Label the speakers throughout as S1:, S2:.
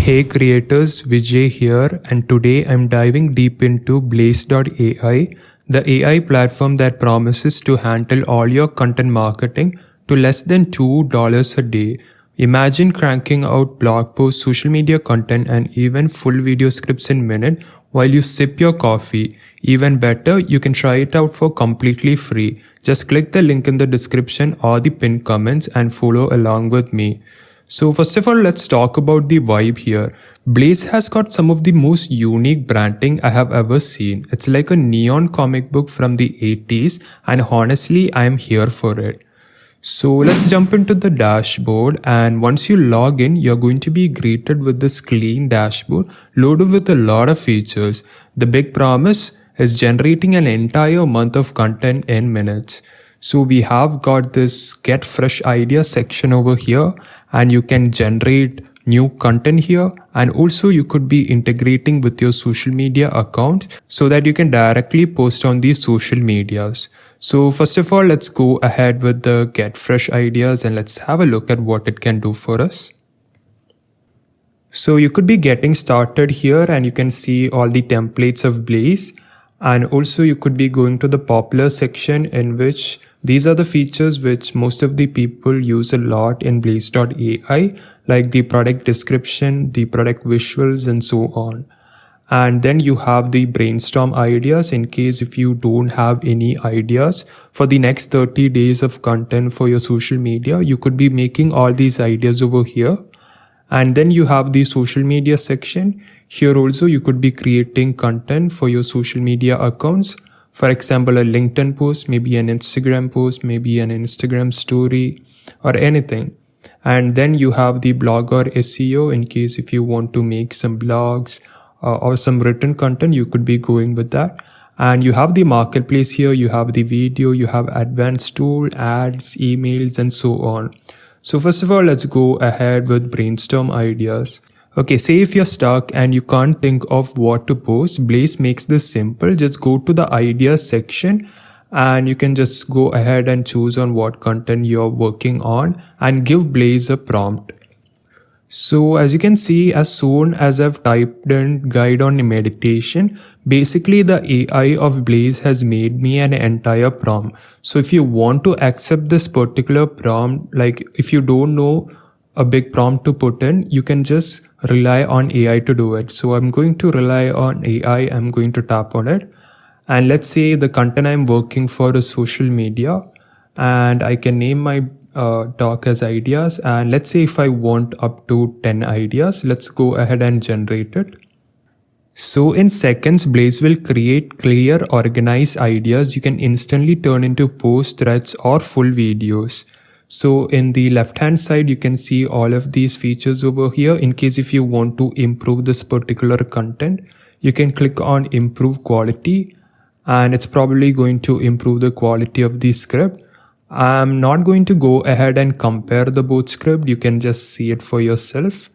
S1: Hey creators, Vijay here, and today I'm diving deep into Blaze.ai, the AI platform that promises to handle all your content marketing to less than $2 a day. Imagine cranking out blog posts, social media content, and even full video scripts in minutes while you sip your coffee. Even better, you can try it out for completely free. Just click the link in the description or the pinned comments and follow along with me. So first of all, let's talk about the vibe here. Blaze has got some of the most unique branding I have ever seen. It's like a neon comic book from the 80s, and honestly, I am here for it. So let's jump into the dashboard, and once you log in, you're going to be greeted with this clean dashboard loaded with a lot of features. The big promise is generating an entire month of content in minutes. So we have got this get fresh ideas section over here, and you can generate new content here, and also you could be integrating with your social media account so that you can directly post on these social medias. So first of all, let's go ahead with the get fresh ideas and let's have a look at what it can do for us. So you could be getting started here, and you can see all the templates of Blaze. And also you could be going to the popular section, in which these are the features which most of the people use a lot in Blaze.ai, like the product description, the product visuals, and so on. And then you have the brainstorm ideas in case if you don't have any ideas for the next 30 days of content for your social media, you could be making all these ideas over here. And then you have the social media section. Here also you could be creating content for your social media accounts. For example, a LinkedIn post, maybe an Instagram post, maybe an Instagram story or anything. And then you have the blog or SEO in case if you want to make some blogs or some written content, you could be going with that. And you have the marketplace here, you have the video, you have advanced tool, ads, emails, and so on. So first of all, let's go ahead with brainstorm ideas. Okay, say if you're stuck and you can't think of what to post, Blaze makes this simple. Just go to the ideas section and you can just go ahead and choose on what content you're working on and give Blaze a prompt. So as you can see, as soon as I've typed in guide on meditation, basically the AI of Blaze has made me an entire prompt. So if you want to accept this particular prompt, like if you don't know a big prompt to put in, you can just rely on AI to do it. So I'm going to rely on AI. I'm going to tap on it. And let's say the content I'm working for is social media, and I can name my talk as ideas. And let's say if I want up to 10 ideas, let's go ahead and generate it. So in seconds, Blaze will create clear, organized ideas you can instantly turn into post threads or full videos. So in the left hand side, you can see all of these features over here. In case if you want to improve this particular content, you can click on improve quality, and it's probably going to improve the quality of the script. I'm not going to go ahead and compare the both script. You can just see it for yourself.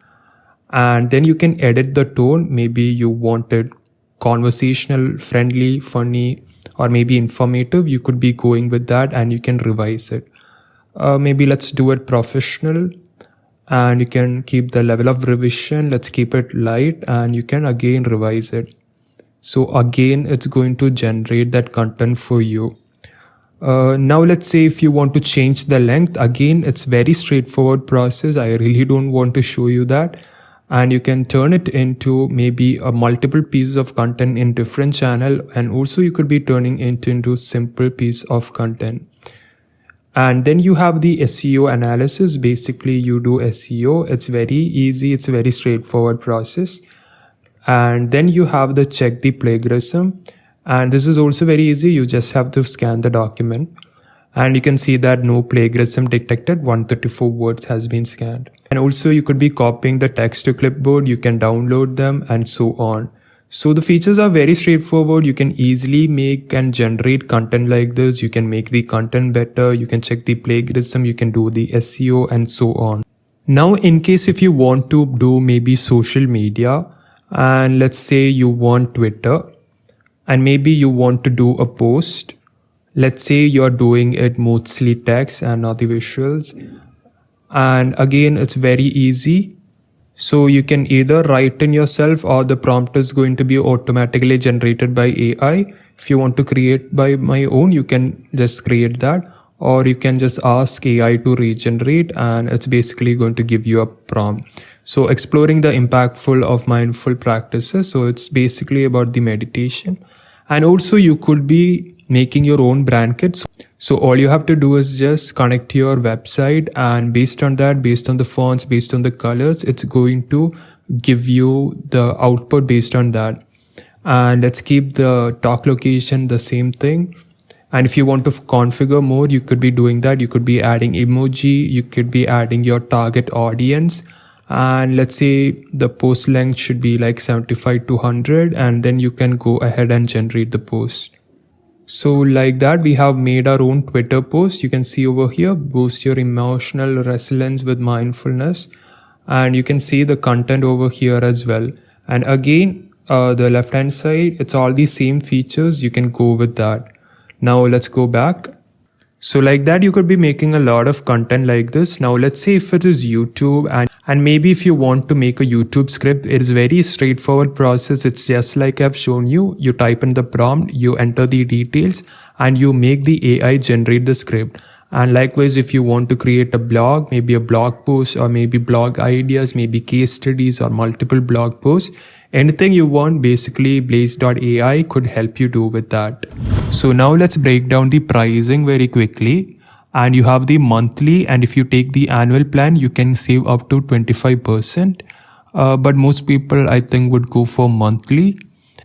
S1: And then you can edit the tone. Maybe you want it conversational, friendly, funny, or maybe informative. You could be going with that and you can revise it. Maybe let's do it professional, and you can keep the level of revision. Let's keep it light, and you can again revise it. So again, it's going to generate that content for you. Now let's say if you want to change the length, again it's very straightforward process. I really don't want to show you that, and you can turn it into maybe a multiple pieces of content in different channel, and also you could be turning it into simple piece of content. And then you have the SEO analysis. Basically you do SEO. It's very easy, it's a very straightforward process. And then you have the check the plagiarism. And this is also very easy. You just have to scan the document and you can see that no plagiarism detected, 134 words has been scanned. And also you could be copying the text to clipboard, you can download them and so on. So the features are very straightforward. You can easily make and generate content like this. You can make the content better. You can check the plagiarism. You can do the SEO and so on. Now in case if you want to do maybe social media, and let's say you want Twitter, and maybe you want to do a post. Let's say you're doing it mostly text and not the visuals. And again, it's very easy. So you can either write in yourself or the prompt is going to be automatically generated by AI. If you want to create by my own, you can just create that, or you can just ask AI to regenerate and it's basically going to give you a prompt. So exploring the impactful of mindful practices. So it's basically about the meditation. And also you could be making your own brand kits. So all you have to do is just connect to your website, and based on that, based on the fonts, based on the colors, it's going to give you the output based on that. And let's keep the talk location the same thing. And if you want to configure more, you could be doing that. You could be adding emoji, you could be adding your target audience. And let's say the post length should be like 75 to 100, and then you can go ahead and generate the post. So like that, we have made our own Twitter post. You can see over here, boost your emotional resilience with mindfulness. And you can see the content over here as well. And again, the left hand side, it's all the same features. You can go with that. Now let's go back. So like that, you could be making a lot of content like this. Now let's say if it is YouTube, and maybe if you want to make a YouTube script, it is very straightforward process. It's just like I've shown you. You type in the prompt, you enter the details, and you make the AI generate the script. And likewise, if you want to create a blog, maybe a blog post, or maybe blog ideas, maybe case studies or multiple blog posts, anything you want, basically Blaze.ai could help you do with that. So now let's break down the pricing very quickly. And you have the monthly, and if you take the annual plan, you can save up to 25%. But most people, I think, would go for monthly.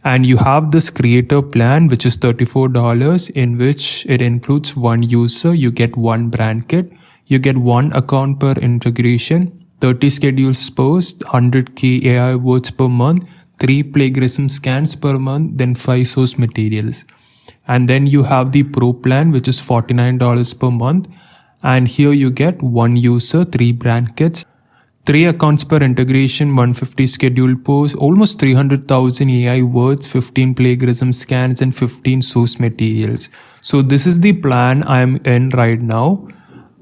S1: And you have this creator plan, which is $34, in which it includes one user. You get one brand kit. You get one account per integration, 30 schedules post, 100k AI words per month, 3 plagiarism scans per month, then 5 source materials. And then you have the pro plan, which is $49 per month. And here you get one user, 3 brand kits, 3 accounts per integration, 150 scheduled posts, almost 300,000 AI words, 15 plagiarism scans, and 15 source materials. So this is the plan I'm in right now.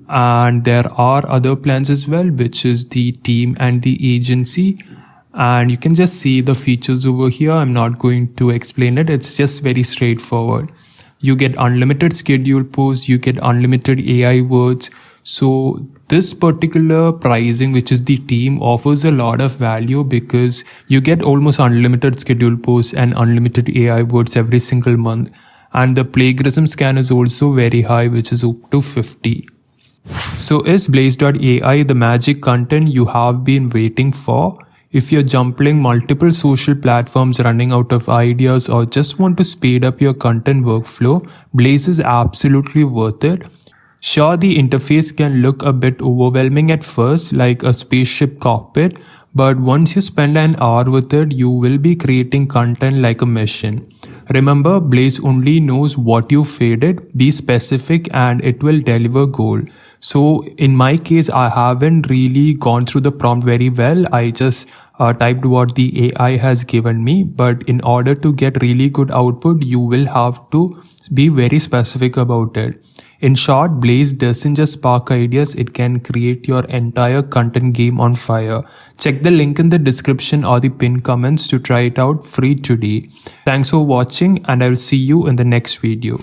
S1: And there are other plans as well, which is the team and the agency. And you can just see the features over here. I'm not going to explain it. It's just very straightforward. You get unlimited scheduled posts. You get unlimited AI words. So this particular pricing, which is the team, offers a lot of value because you get almost unlimited scheduled posts and unlimited AI words every single month. And the plagiarism scan is also very high, which is up to 50. So is Blaze.ai the magic content you have been waiting for? If you're juggling multiple social platforms, running out of ideas, or just want to speed up your content workflow, Blaze is absolutely worth it. Sure, the interface can look a bit overwhelming at first, like a spaceship cockpit, but once you spend an hour with it, you will be creating content like a mission. Remember, Blaze only knows what you fed it. Be specific and it will deliver gold. So in my case, I haven't really gone through the prompt very well. I just typed what the AI has given me. But in order to get really good output, you will have to be very specific about it. In short, Blaze doesn't just spark ideas, it can create your entire content game on fire. Check the link in the description or the pinned comments to try it out free today. Thanks for watching, and I will see you in the next video.